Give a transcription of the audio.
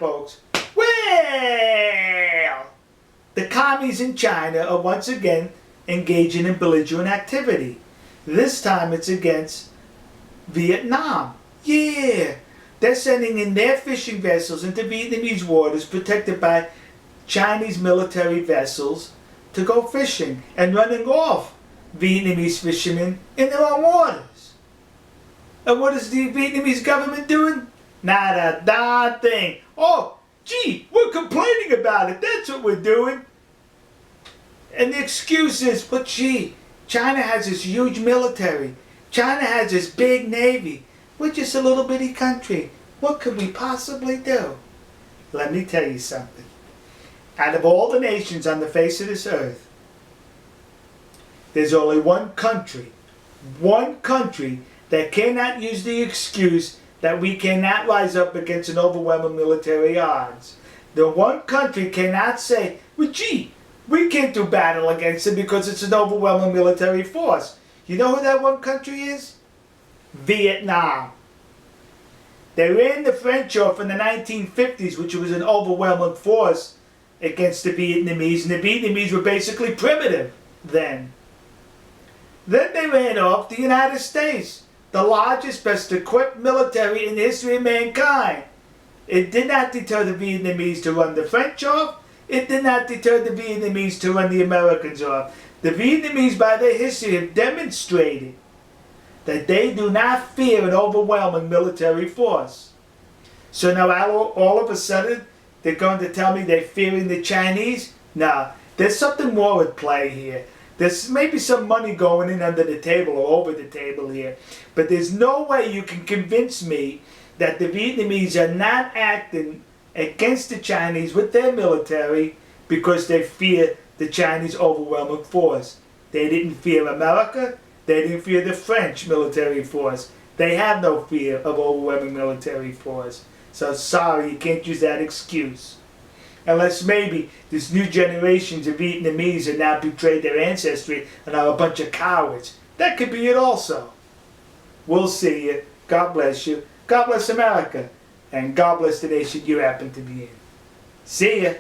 folks. Well, the commies in China are once again engaging in belligerent activity. This time it's against Vietnam. Yeah, they're sending in their fishing vessels into Vietnamese waters protected by Chinese military vessels to go fishing and running off Vietnamese fishermen in their own waters. And what is the Vietnamese government doing? Not a darn thing. Oh, gee, we're complaining about it. That's what we're doing. And the excuse is, but gee, China has this huge military. China has this big navy. We're just a little bitty country. What could we possibly do? Let me tell you something. Out of all the nations on the face of this earth, there's only one country that cannot use the excuse that we cannot rise up against an overwhelming military odds. The one country cannot say, well, gee, we can't do battle against it because it's an overwhelming military force. You know who that one country is? Vietnam. They ran the French off in the 1950s, which was an overwhelming force against the Vietnamese, and the Vietnamese were basically primitive then. Then they ran off the United States, the largest, best equipped military in the history of mankind. It did not deter the Vietnamese to run the French off. It did not deter the Vietnamese to run the Americans off. The Vietnamese, by their history, have demonstrated that they do not fear an overwhelming military force. So now all of a sudden, they're going to tell me they're fearing the Chinese? No, there's something more at play here. There's maybe some money going in under the table or over the table here. But there's no way you can convince me that the Vietnamese are not acting against the Chinese with their military because they fear the Chinese overwhelming force. They didn't fear America. They didn't fear the French military force. They have no fear of overwhelming military force. So sorry, you can't use that excuse. Unless maybe this new generations of Vietnamese have now betrayed their ancestry and are a bunch of cowards. That could be it also. We'll see you. God bless you. God bless America. And God bless the nation you happen to be in. See ya.